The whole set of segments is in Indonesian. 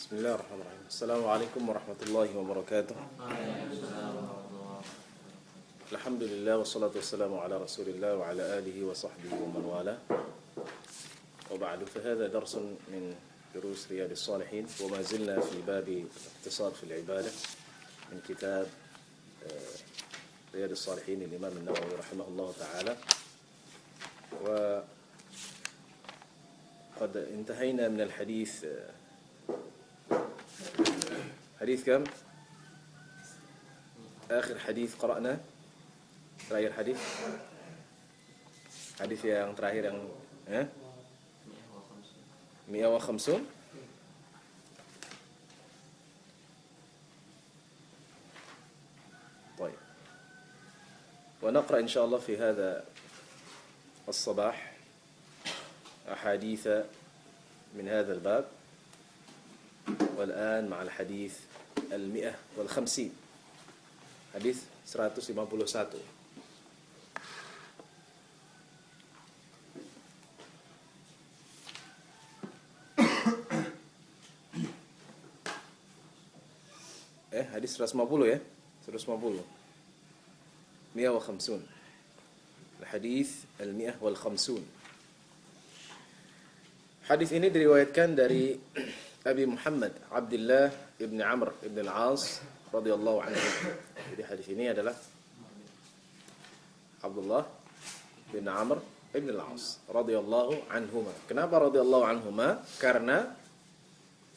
Bismillahirrahmanirrahim. Assalamualaikum warahmatullahi wabarakatuh. Alhamdulillah wassalatu wassalamu ala Rasulillah wa ala alihi wa sahbihi wa man wala. Wa ba'du fa hadha darsun min durus Riyadhis Shalihin wa ma zilna fi bab al-iqtisad fi al-ibadah min kitab Riyadhis Shalihin al-Imam an-Nawawi rahimahullah ta'ala. Wa qad intahayna min al-hadith حديث كم؟ آخر حديث قرأنا terakhir hadis yang terakhir yang 150 طيب ونقرأ إن شاء الله في هذا الصباح أحاديث من هذا الباب والآن مع الحديث 150 hadis 151. Hadis 150 ya? 150. 150. Hadis 150. Hadis ini diriwayatkan dari Abi Muhammad Abdullah ibn Amr ibn al-As radhiyallahu anhu. Jadi hadis ini adalah Abdullah bin Amr ibn al-As radhiyallahu anhuma. Kenapa radhiyallahu anhuma? Karena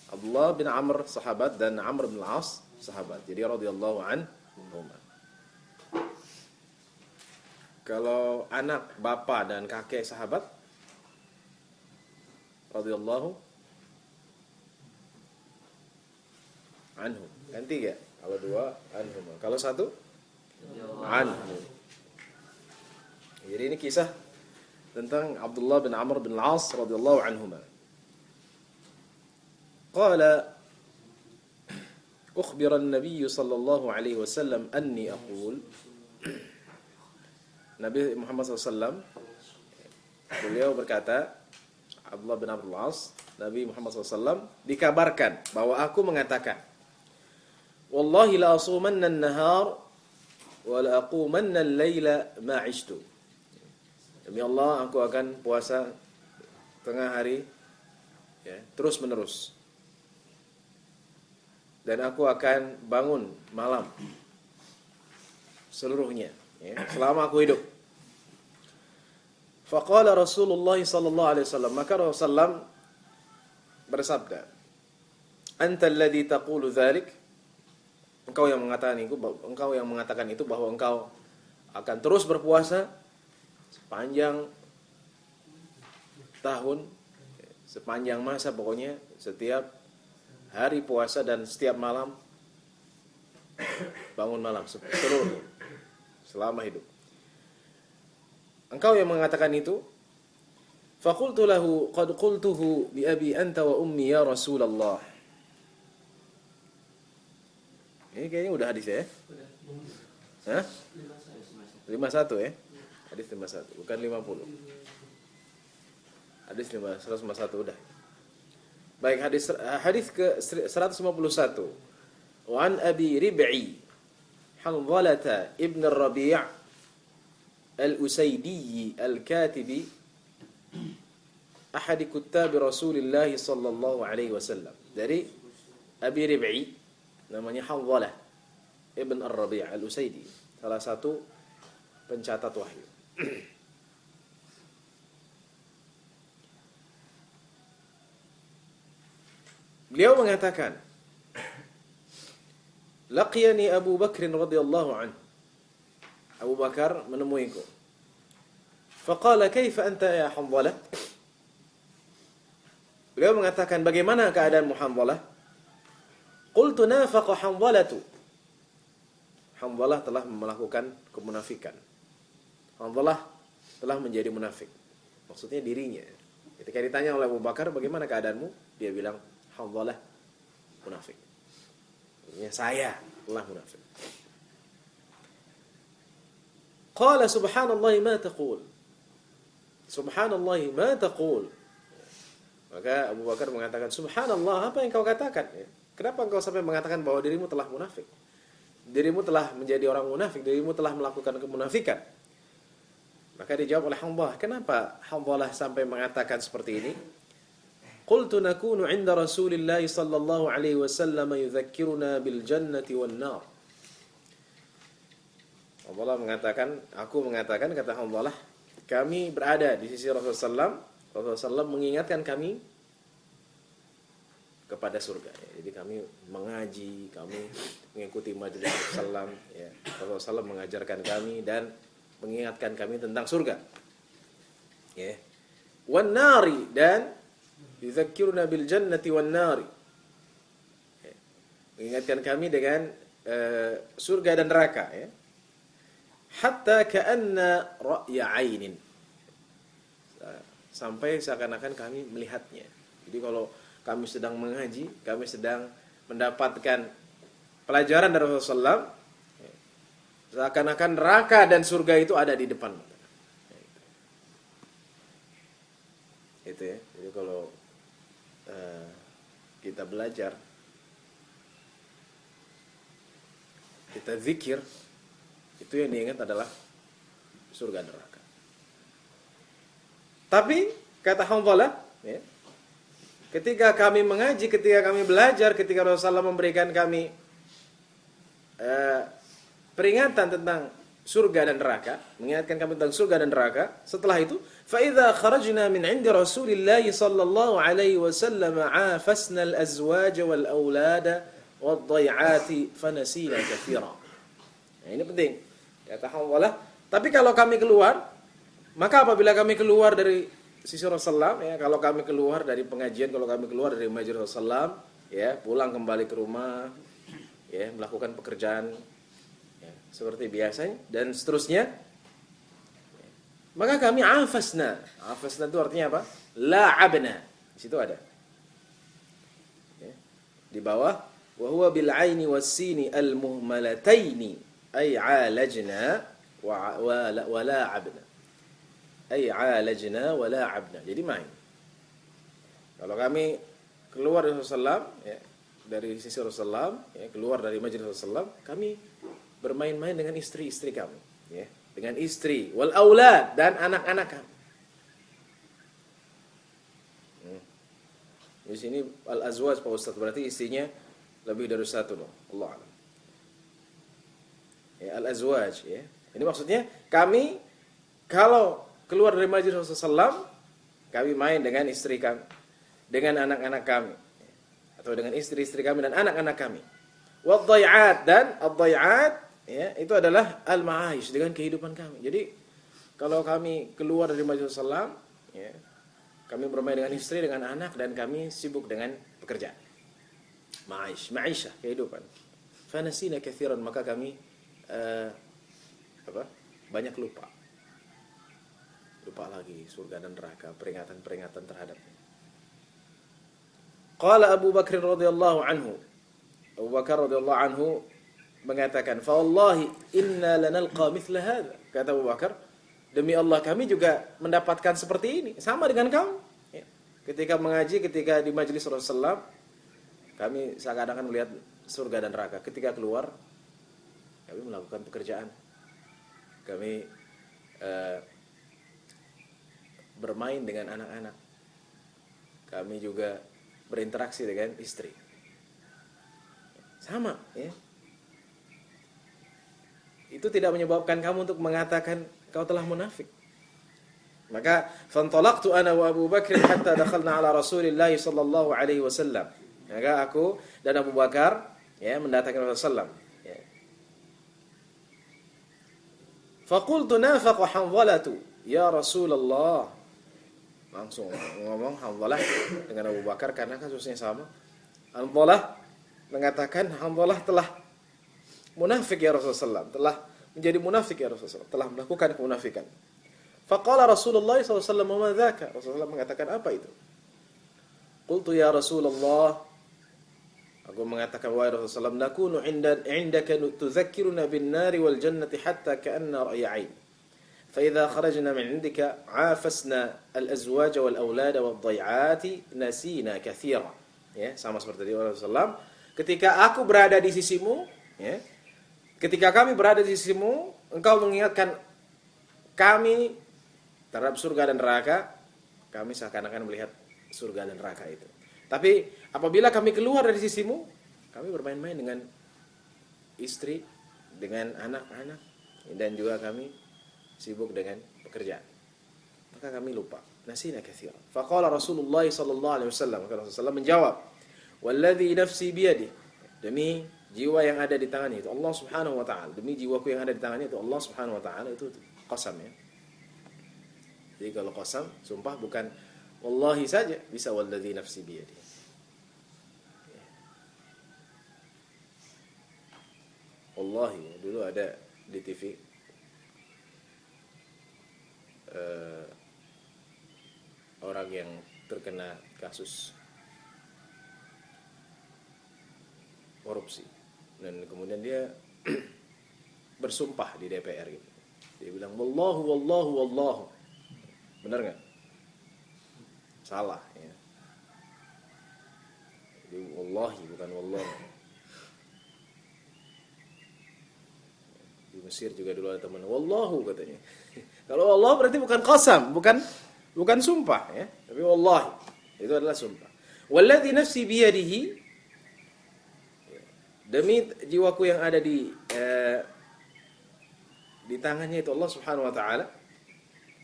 Abdullah bin Amr sahabat dan Amr bin al-As sahabat. Jadi radhiyallahu anhuma. Kalau anak, bapak dan kakek sahabat radhiyallahu anhum. Ganti ya? Kalau dua anhum. Kalau satu anhum. Jadi ini kisah tentang Abdullah bin Amr bin Al-As radhiyallahu anhuma. Qala ukhbira an-nabiy sallallahu alaihi wasallam anni aqul. Nabi Muhammad SAW beliau berkata, Abdullah bin Amr bin Al-As, Nabi Muhammad SAW dikabarkan bahwa aku mengatakan, wallahi la asumanna an-nahar wa la aqumanna al-laila ma 'ishtu. Demi Allah, aku akan puasa tengah hari ya, terus menerus. Dan aku akan bangun malam seluruhnya ya, selama aku hidup. Faqala Rasulullah sallallahu alaihi wasallam, maka Rasulullah bersabda, anta alladhi taqulu dzalik. Engkau yang mengatakan itu bahwa engkau akan terus berpuasa sepanjang tahun, sepanjang masa pokoknya, setiap hari puasa dan setiap malam bangun malam seluruh selama hidup. Engkau yang mengatakan itu. Faqultu lahu qad qultuhu bi abi anta wa ummi ya Rasulullah. Ini kayaknya udah hadis ya? Hah? 51 ya? Hadis 51, bukan 50. Hadis 151 udah. Baik, hadis ke 151. Wa an Abi Rib'i Hanzalah ibn Rabi' al-Usaydi al-Katibi ahad kuttab Rasulillah sallallahu alaihi wasallam. Dari Abi Rib'i namanya Hanzalah ibn Ar-Rabi' al-Usaydi, salah satu pencatat wahyu. Beliau mengatakan, laqiyani Abu Bakr radhiyallahu anhu. Abu Bakar menemuiku. Faqala kaifa anta ya Hanzalah? Beliau mengatakan, bagaimana keadaanmu Hanzalah? Qultu nafaqa Hanzalatu. Hanzalah telah melakukan kemunafikan. Hanzalah telah menjadi munafik. Maksudnya dirinya. Ketika ditanya oleh Abu Bakar, bagaimana keadaanmu? Dia bilang, Hanzalah munafik. Maksudnya saya telah munafik. Qala subhanallah ma taqul. Subhanallah ma taqul. Maka Abu Bakar mengatakan, "Subhanallah, apa yang kau katakan? Kenapa engkau sampai mengatakan bahwa dirimu telah munafik? Dirimu telah menjadi orang munafik, dirimu telah melakukan kemunafikan." Maka dijawab oleh Hanzalah, "Kenapa Hanzalah sampai mengatakan seperti ini?" Qultu nakunu 'inda Rasulillah sallallahu alaihi wasallam yudzakkiruna bil jannati wan nar. Hanzalah mengatakan, aku mengatakan, kata Hanzalah, kami berada di sisi Rasulullah SAW. Rasulullah SAW mengingatkan kami kepada surga. Jadi kami mengaji, kami mengikuti majelis Rasulullah SAW. Ya. Rasulullah SAW mengajarkan kami dan mengingatkan kami tentang surga. Ya. Wan nari, dan yudzakiruna bil jannati wan nari. Ya. Mengingatkan kami dengan surga dan neraka. Ya. Hatta ka'anna ra'ya 'ainin. Sampai seakan-akan kami melihatnya. Jadi kalau kami sedang mengaji, kami sedang mendapatkan pelajaran dari Rasulullah SAW, seakan-akan neraka dan surga itu ada di depan mata. Itu ya. Jadi kalau kita belajar, kita zikir, itu yang diingat adalah surga neraka. Tapi kata Hanzalah, ya, ketika kami mengaji, ketika kami belajar, ketika Rasulullah memberikan kami peringatan tentang surga dan neraka, mengingatkan kami tentang surga dan neraka, setelah itu, fa idza kharajna min 'indi Rasulillah sallallahu alaihi wasallam 'afasna al-azwaj wal aulada wad-dhai'ati fanasina katsira. Nah, ini penting. Kata Hanzalah, tapi kalau kami keluar, maka apabila kami keluar dari sisi Rasulullah, ya, kalau kami keluar dari pengajian, kalau kami keluar dari majelis Rasulullah, ya, pulang kembali ke rumah, ya, melakukan pekerjaan, ya, seperti biasanya dan seterusnya, ya, maka kami afasna. Afasna itu artinya apa? La'abna. Di situ ada. Ya, di bawah, wa huwa bil 'aini was sini al muhmalataini ay 'alajna wa la'abna. Ay 'alajna wa la'abna. Jadi main. Kalau kami keluar dari Rasulullah, ya, dari sisi Rasulullah, ya, keluar dari majelis Rasulullah, kami bermain-main dengan istri-istri kami, ya, dengan istri wal aulad, dan anak-anak kami. Di sini al azwaj Pak Ustaz, berarti istrinya lebih dari satu dong. Allah alam. Ya, al azwaj, ya. Ini maksudnya kami kalau keluar dari majelis Rasulullah SAW, kami main dengan istri kami, dengan anak-anak kami, atau dengan istri-istri kami dan anak-anak kami. Wad-dhai'at, dan ad-dhai'at, ya, itu adalah al-ma'aish, dengan kehidupan kami. Jadi kalau kami keluar dari majelis Rasulullah SAW, ya, kami bermain dengan istri, dengan anak, dan kami sibuk dengan pekerjaan. Ma'aish, ma'isyah, kehidupan. Fanasina katsiran, maka kami banyak lupa lagi surga dan neraka, peringatan-peringatan terhadapnya. Qala Abu Bakr radhiyallahu anhu. Abu Bakar radhiyallahu anhu mengatakan, "Fa wallahi inna lanalqa mithla hadha." Kata Abu Bakar, demi Allah kami juga mendapatkan seperti ini, sama dengan kamu. Ya. Ketika mengaji, ketika di majelis Rasulullah, kami seakan-akan melihat surga dan neraka. Ketika keluar, kami melakukan pekerjaan. Kami bermain dengan anak-anak. Kami juga berinteraksi dengan istri. Sama, ya. Itu tidak menyebabkan kamu untuk mengatakan kau telah munafik. Maka fantalaqtu ana wa Abu Bakr hatta dakhalna ala Rasulillah sallallahu alaihi wasallam. Maka aku dan Abu Bakar, ya, mendatangi Rasulullah, ya. Faqultu nafaqa Hanzalatu ya Rasulullah. Langsung ngomong Hanzalah dengan Abu Bakar karena kasusnya sama. Hanzalah mengatakan Hanzalah telah munafik ya Rasulullah, telah menjadi munafik ya Rasulullah, telah melakukan kemunafikan. Faqala Rasulullah SAW, "Ma dzaka?" Rasulullah mengatakan, apa itu? Qultu ya Rasulullah, aku mengatakan, wahai Rasulullah, "Nakunu indaka tudzakkiruna bin nari wal jannati hatta ka'anna ra'ya 'ain. فإذا خرجنا من عندك عافسنا الأزواج والأولاد والضيعات نسينا كثيرا. Ya, sama seperti tadi Rasulullah. Ketika aku berada di sisimu, ya, ketika kami berada di sisimu, engkau mengingatkan kami terhadap surga dan neraka. Kami seakan-akan melihat surga dan neraka itu. Tapi apabila kami keluar dari sisimu, kami bermain-main dengan istri, dengan anak-anak, dan juga kami sibuk dengan pekerjaan. Maka kami lupa. Nasina katsira. Faqala Rasulullah sallallahu alaihi wasallam, maka Rasulullah menjawab, "Walladzi nafsi biyadihi." Demi jiwa yang ada di tangannya itu Allah Subhanahu wa taala. Demi jiwaku yang ada di tangannya itu Allah Subhanahu wa taala, itu qasam ya. Jadi kalau qasam, sumpah bukan wallahi saja, bisa walladzi nafsi biyadihi. Wallahi, dulu ada di TV orang yang terkena kasus korupsi dan kemudian dia bersumpah di DPR gitu. Dia bilang wallahu wallahu wallahu. Benar enggak? Salah ya. Jadi wallahi bukan wallahu. Di Mesir juga dulu ada teman wallahu katanya. Kalau Allah berarti bukan qasam, bukan sumpah ya, tapi wallahi itu adalah sumpah. Walladzi nafsi biyadihi, demi jiwaku yang ada di tangannya itu Allah Subhanahu wa taala.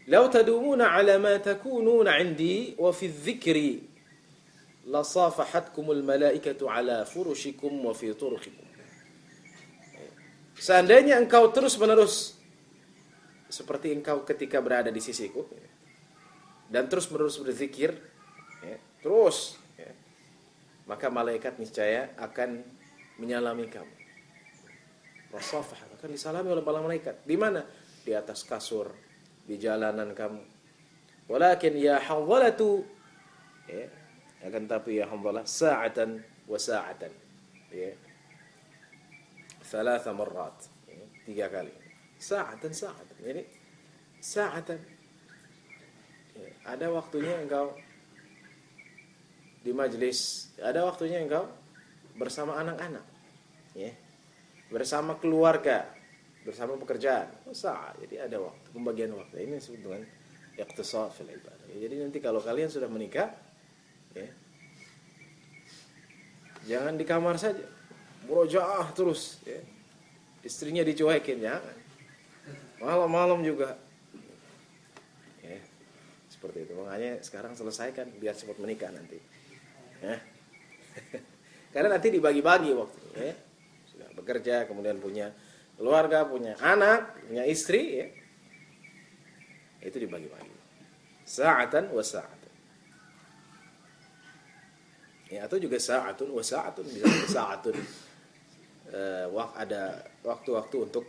Law tadumuna ala ma takununa 'indi wa fi adh-dhikri la safahatkumul malaikatu ala furushikum wa fi turqikum. Seandainya engkau terus-menerus seperti engkau ketika berada di sisiku dan terus-menerus berzikir ya, terus ya, maka malaikat niscaya akan menyalami kamu. Wasafah akan disalami oleh para malaikat. Di mana? Di atas kasur, di jalanan kamu. Walakin ya Hanzalatu ya, akan tapi ya Hanzalah sa'atan wa sa'atan ya. 3 marrat ya, 3 kali. Sa'atan. Jadi sa'atan ya, ada waktunya engkau di majlis, ada waktunya engkau bersama anak-anak ya, bersama keluarga, bersama pekerjaan. Jadi ada waktu, pembagian waktu. Ini disebut dengan iqtisad fil ibadah. Jadi nanti kalau kalian sudah menikah ya, jangan di kamar saja murojaah terus ya. Istrinya dicuekin, jangan. Malam-malam juga ya, seperti itu. Makanya sekarang selesaikan biar cepat menikah nanti ya. Karena nanti dibagi-bagi waktu ya. Sudah bekerja, kemudian punya keluarga, punya anak, punya istri ya. Itu dibagi-bagi. Sa'atan wa sa'atan. Ya, atau juga sa'atun wa sa'atun, bisa sa'atun. Ada waktu-waktu untuk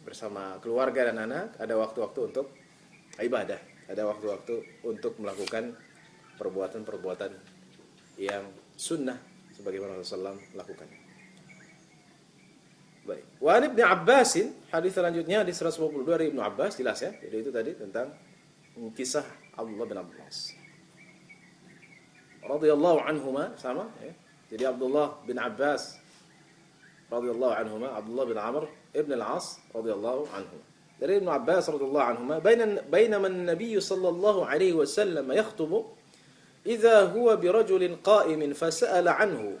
bersama keluarga dan anak, ada waktu-waktu untuk ibadah, ada waktu-waktu untuk melakukan perbuatan-perbuatan yang sunnah sebagaimana Rasulullah lakukan. Baik. Wa an Ibnu Abbas, hadis selanjutnya di 152 dari Ibnu Abbas, jelas ya. Jadi itu tadi tentang kisah Abdullah bin Abbas radhiyallahu anhuma, sama ya. Jadi Abdullah bin Abbas radhiyallahu anhuma, Abdullah bin Amr ibn al-As radhiyallahu anhu. Dari Ibnu Abbas radhiyallahu anhuma, bainama an-nabiy sallallahu alaihi wasallam yakhutubu idza huwa bi rajulin qa'imin fasa'ala anhu.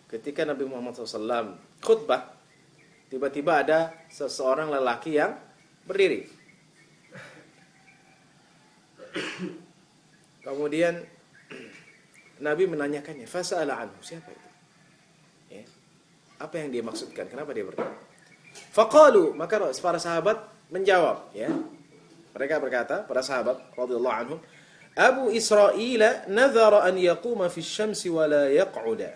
Ketika Nabi Muhammad SAW khutbah, tiba-tiba ada seseorang lelaki yang berdiri. Kemudian Nabi menanyakannya, fasa'ala anhu, siapa itu? Ya. Apa yang dia maksudkan? Kenapa dia berdiri? Faqalu, maka para sahabat menjawab, ya. Mereka berkata, para sahabat radhiyallahu anhum, Abu Israil nadhara an yaquma fi asy-syamsi wa la yaq'uda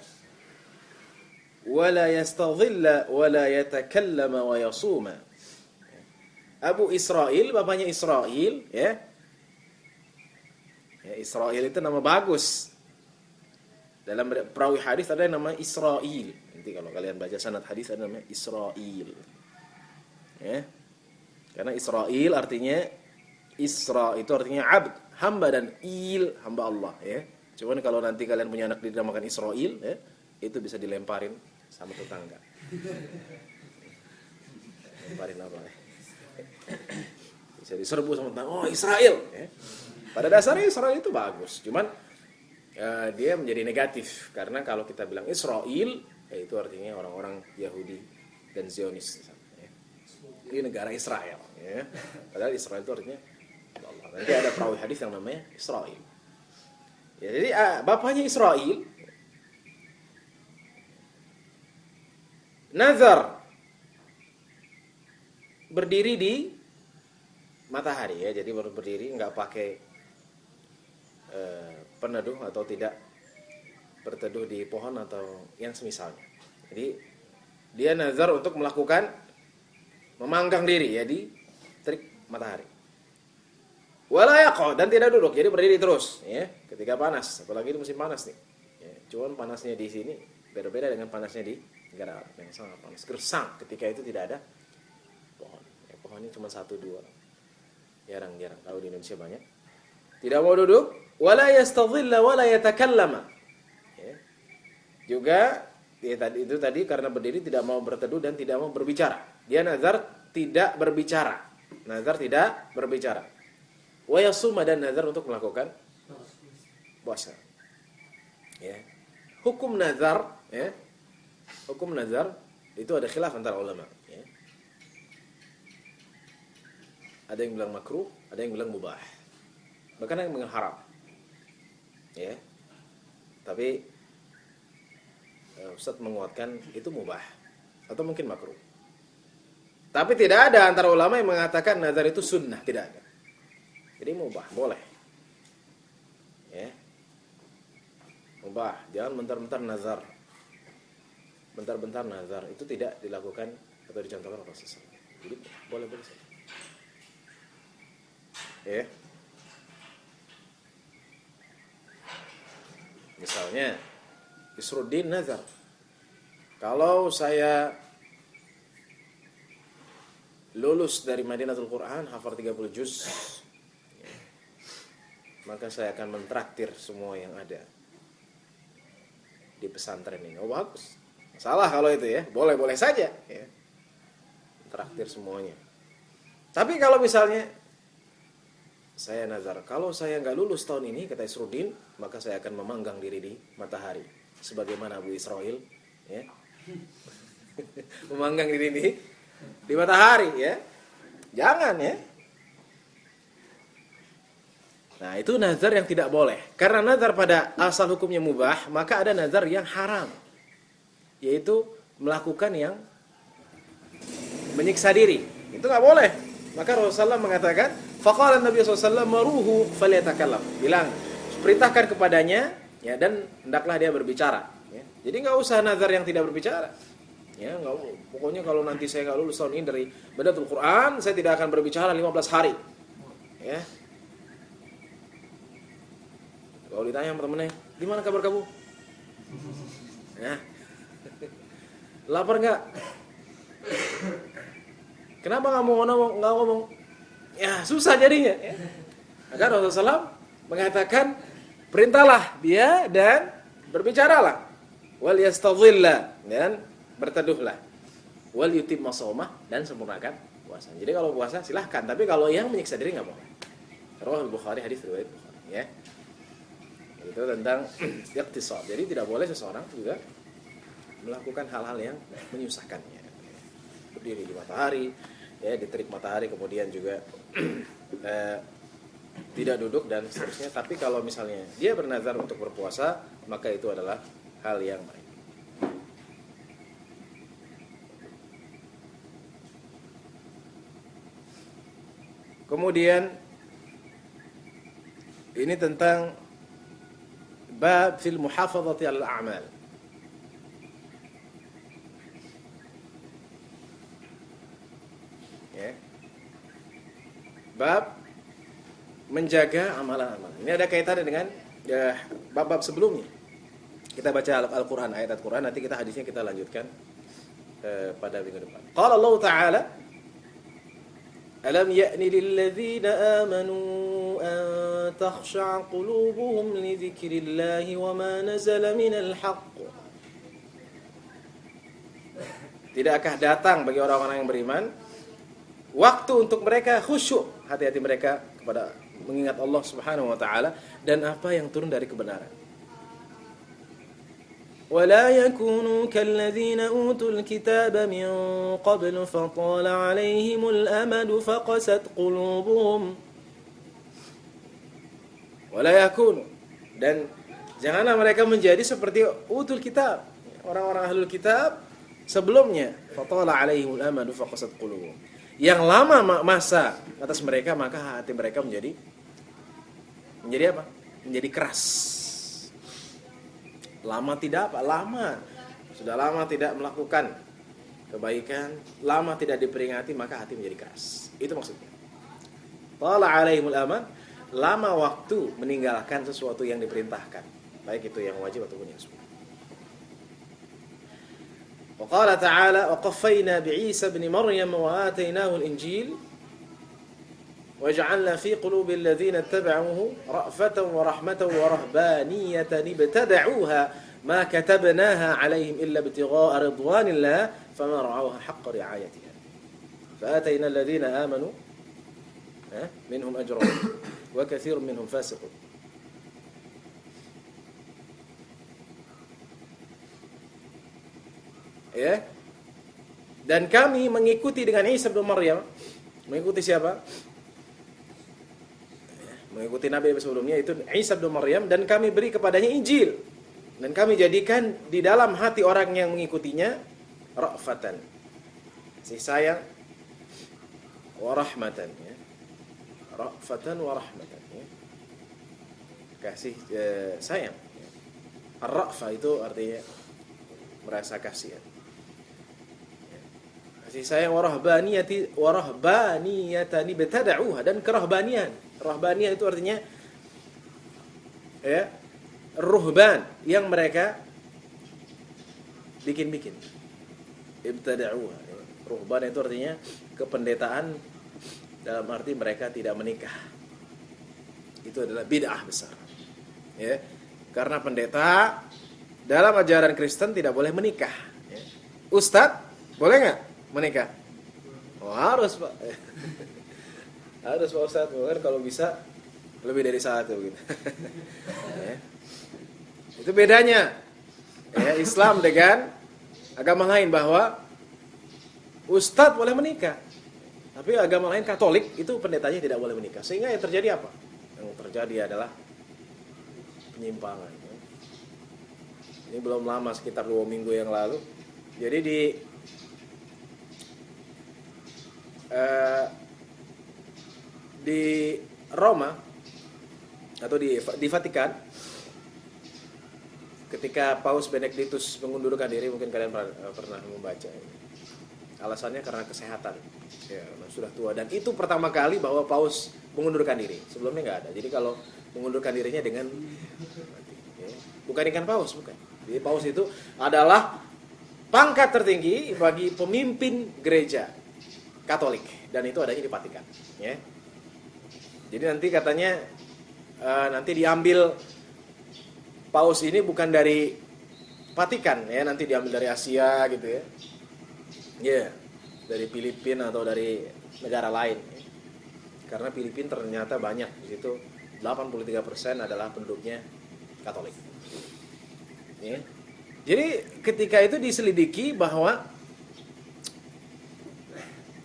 wa la yastadhilla wa la yatakallama wa yasuma. Abu Israil, bapaknya Israil, ya. Ya, Israil itu nama bagus. Dalam perawi hadis ada yang nama Israil. Nanti kalau kalian baca sanad hadis ada namanya Israil. Ya. Karena Israel artinya Isra itu artinya abd, hamba, dan il hamba Allah ya. Cuman kalau nanti kalian punya anak dinamakan Israel ya, itu bisa dilemparin sama tetangga. Lemparin apa ya? Bisa diserbu sama tetangga. Oh, Israel ya. Pada dasarnya Israel itu bagus, cuman dia menjadi negatif karena kalau kita bilang Israel ya itu artinya orang-orang Yahudi dan Zionis ya. Ini negara Israel ya. Padahal Israel itu artinya Allah. Nanti ada perawi hadis yang namanya Israel. Ya, jadi bapaknya Israel nazar berdiri di matahari ya. Jadi baru berdiri nggak pakai peneduh atau tidak berteduh di pohon atau yang semisalnya. Jadi dia nazar untuk melakukan memanggang diri ya di terik matahari. Wala yaqa, dan tidak duduk, jadi berdiri terus ya ketika panas, apalagi di musim panas nih. Ya, cuman panasnya di sini berbeda dengan panasnya di negara Arab yang sangat panas gersang ketika itu tidak ada pohon. Ya, pohonnya cuma 1-2. Jarang-jarang, kalau di Indonesia banyak. Tidak mau duduk, wala yastadhilla wala yatakallama. Ya. Juga itu tadi karena berdiri tidak mau berteduh dan tidak mau berbicara. Dia nazar tidak berbicara. Nazar tidak berbicara. Wa yasuma, dan nazar untuk melakukan puasa. Ya. Hukum nazar, ya. Hukum nazar itu ada khilaf antara ulama, ya. Ada yang bilang makruh, ada yang bilang mubah. Bahkan ada yang bilang haram. Ya. Tapi Ustaz menguatkan itu mubah atau mungkin makruh. Tapi tidak ada antara ulama yang mengatakan nazar itu sunnah, tidak ada. Jadi mubah, boleh. Ya. Mubah, jangan bentar-bentar nazar. Bentar-bentar nazar itu tidak dilakukan atau dicontohkan oleh Rasulullah. Jadi boleh-boleh saja. Ya. Misalnya Isruddin nazar, kalau saya lulus dari Madinatul Quran hafal 30 juz, maka saya akan mentraktir semua yang ada di pesantren ini. Oh bagus, salah kalau itu ya, boleh-boleh saja ya. Mentraktir semuanya. Tapi kalau misalnya saya nazar, kalau saya nggak lulus tahun ini, kata Isruddin, maka saya akan memanggang diri di matahari, sebagaimana Abu Israel, ya. Memanggang diri di matahari, ya. Jangan ya. Nah itu nazar yang tidak boleh. Karena nazar pada asal hukumnya mubah, maka ada nazar yang haram, yaitu melakukan yang menyiksa diri. Itu nggak boleh. Maka Rasulullah mengatakan, faqala Nabi SAW maruhu falyatakallam. Bilang, perintahkan kepadanya, ya, dan hendaklah dia berbicara. Ya. Jadi nggak usah nazar yang tidak berbicara. Ya, pokoknya kalau nanti saya nggak lulus tahun ini dari Badatul Quran, saya tidak akan berbicara 15 hari. Ya. Kalau ditanya sama temennya, gimana kabar kamu? Ya. Lapar nggak? Kenapa nggak ngomong? Ya susah jadinya. Ya. Maka Rasulullah mengatakan, perintahlah dia dan berbicaralah. Wal yastadhilla, dan berteduhlah. Wal yutimma shaumah, dan sempurnakan puasa. Jadi kalau puasa silahkan, tapi kalau yang menyiksa diri nggak boleh. Riwayat Bukhari, hadis riwayat Bukhari. Ya. Itu tentang iqtisad. Jadi tidak boleh seseorang juga melakukan hal-hal yang menyusahkannya. Berdiri di matahari, ya, di terik matahari, kemudian juga tidak duduk dan seterusnya. Tapi kalau misalnya dia bernazar untuk berpuasa, maka itu adalah hal yang baik. Kemudian ini tentang bab fil muhafazati al a'mal. Ya. Bab menjaga amalan-amalan. Ini ada kaitannya dengan bab-bab sebelumnya. Kita baca Al-Quran, ayat Al-Quran, nanti kita hadisnya kita lanjutkan pada minggu depan. Qala Allah Ta'ala, Alam ya'ni lilladzina amanu an takhsha'a qulubuhum li dzikrillahi wa ma nazala minal haqq. Tidakkah datang bagi orang-orang yang beriman waktu untuk mereka khusyuk hati-hati mereka kepada mengingat Allah Subhanahu wa taala dan apa yang turun dari kebenaran. ولا يكونوا كالذين أوتوا الكتاب من قبل فطال عليهم الأمد فقست قلوبهم ولا يكونوا dan janganlah mereka menjadi seperti utul kitab, orang-orang ahlul kitab sebelumnya. Fatala alaihimul amadu faqasat qulubuhum, yang lama masa atas mereka maka hati mereka menjadi apa? Menjadi keras. Sudah lama tidak melakukan kebaikan, lama tidak diperingati, maka hati menjadi keras. Itu maksudnya. Tala alaihimul amad, lama waktu meninggalkan sesuatu yang diperintahkan, baik itu yang wajib ataupun yang sunnah. Wa qala ta'ala wa qaffayna bi Isa ibn Maryam wa atainahu al-Injil وَجَعَلْنَا فِي قُلُوبِ الَّذِينَ اتَّبَعُوهُ رَأْفَةً وَرَحْمَةً وَرَهْبَانِيَّةً ابْتَدَعُوهَا مَا كَتَبْنَاهَا عَلَيْهِمْ إِلَّا ابْتِغَاءَ رِضْوَانِ اللَّهِ فَمَا رَعَوْهَا حَقَّ رِعَايَتِهَا فَآتَيْنَا الَّذِينَ آمَنُوا مِنْهُمْ أَجْرَهُمْ وَكَثِيرٌ مِنْهُمْ فَاسِقُونَ. Ya. Dan kami mengikuti dengan Isa bin Maryam. Mengikuti siapa? Mengikuti Nabi sebelumnya itu Isa bin Maryam, dan kami beri kepadanya Injil, dan kami jadikan di dalam hati orang yang mengikutinya ra'fatan, kasih sayang, wa rahmatan, ya. Ra'fatan wa rahmatan, ya. Kasih sayang. Ar-ra'fa itu artinya merasa kasihan. Kasih sayang, warahbaniyatan ibtada'uha, dan kerahbanian. Rahbaniyah itu artinya ya, ruhban yang mereka bikin-bikin. Ibtada'uha. Ruhban itu artinya kependetaan dalam arti mereka tidak menikah. Itu adalah bid'ah besar. Ya. Karena pendeta dalam ajaran Kristen tidak boleh menikah. Ya. Ustadz boleh nggak menikah? Oh, harus, Pak. Harus, Pak Ustadz. Kan kalau bisa lebih dari satu gitu. Ya. Itu bedanya ya, Islam dengan agama lain, bahwa Ustadz boleh menikah, tapi agama lain Katolik itu pendetanya tidak boleh menikah. Sehingga yang terjadi apa? Yang terjadi adalah penyimpangan. Ini belum lama, sekitar 2 minggu yang lalu. Jadi di Roma atau di Vatikan, ketika Paus Benediktus mengundurkan diri, mungkin kalian pernah membaca ini. Alasannya karena kesehatan, ya, sudah tua, dan itu pertama kali bahwa Paus mengundurkan diri. Sebelumnya nggak ada. Jadi kalau mengundurkan dirinya dengan ya, bukan dengan Paus, bukan. Jadi Paus itu adalah pangkat tertinggi bagi pemimpin gereja Katolik, dan itu adanya di Vatikan. Ya. Jadi nanti katanya nanti diambil Paus ini bukan dari Vatikan, ya, nanti diambil dari Asia gitu ya. Ya, dari Filipina atau dari negara lain. Karena Filipina ternyata banyak, di situ 83% adalah penduduknya Katolik. Ya. Jadi ketika itu diselidiki bahwa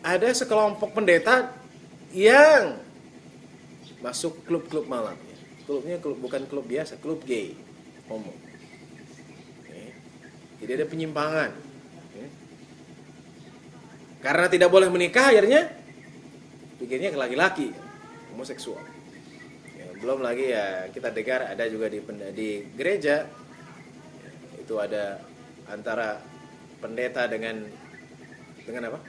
ada sekelompok pendeta yang masuk klub-klub malam. Ya. Klubnya bukan klub biasa, klub gay, homo. Ya. Jadi ada penyimpangan. Ya. Karena tidak boleh menikah, akhirnya pikirnya ke laki-laki, homoseksual. Ya, belum lagi ya kita dengar ada juga di gereja ya, itu ada antara pendeta dengan apa?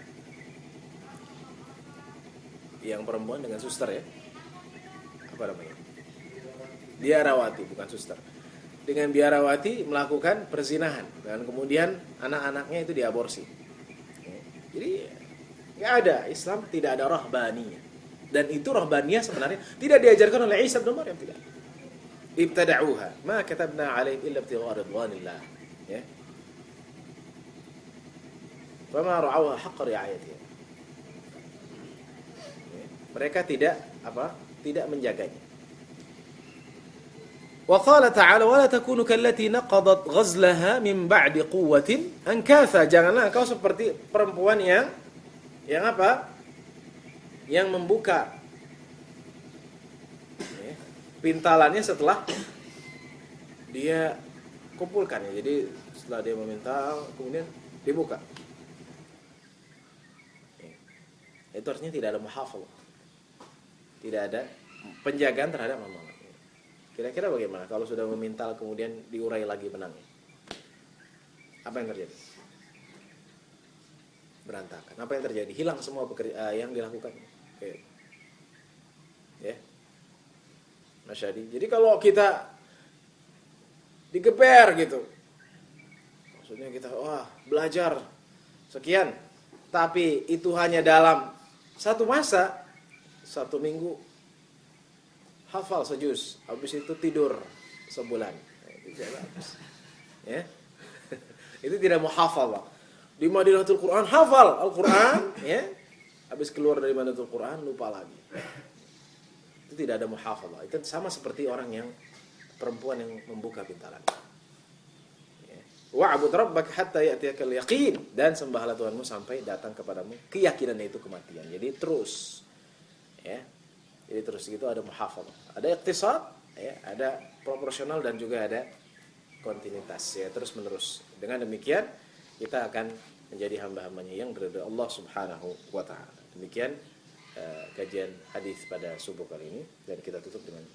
Yang perempuan dengan suster, ya. Apa namanya? Biarawati, bukan suster. Dengan biarawati melakukan perzinahan, dan kemudian anak-anaknya itu diaborsi. Ya. Jadi Nggak ada. Islam tidak ada rahbaniyah. Dan itu rahbaniyah sebenarnya tidak diajarkan oleh Isa bin Maryam, tidak. Ibtada'uha, ma katabna 'alaihim illa ibtigha'a ridwanillah. Ya. Fama ra'awha haqqa ri'ayatiha. Mereka tidak tidak menjaganya. Wa qala ta'ala wa la takunu kallati naqadat ghazlaha min ba'di quwwatin ankatha. Janganlah engkau seperti perempuan yang apa? Yang membuka pintalannya setelah dia kumpulkan ya. Jadi setelah dia memintal kemudian dibuka. Itu artinya tidak ada muhafazah. Tidak ada penjagaan terhadap amalan. Kira-kira bagaimana kalau sudah memintal kemudian diurai lagi benangnya? Apa yang terjadi? Berantakan. Apa yang terjadi? Hilang semua pekerjaan yang dilakukan. Oke. Ya. Mas Syadi. Jadi kalau kita digeber gitu, maksudnya kita belajar sekian, tapi itu hanya dalam satu masa, 1 minggu hafal sejuz, habis itu tidur sebulan. Ya. Itu tidak muhafazah. Di Madinatul Quran hafal Al-Quran, ya. Habis keluar dari Madinatul Quran lupa lagi. Itu tidak ada muhafazah. Itu sama seperti orang yang perempuan yang membuka pintalan. Wa'bud rabbaka hatta ya'tiyakal yaqin, dan sembahlah Tuhanmu sampai datang kepadamu keyakinan, itu kematian. Jadi terus, ya. Jadi terus gitu ada muhafazah. Ada iqtisad, ya, ada proporsional dan juga ada kontinuitas, ya, terus menerus. Dengan demikian kita akan menjadi hamba-hambanya yang berdoa Allah Subhanahu wa taala. Demikian kajian hadis pada subuh kali ini, dan kita tutup dengan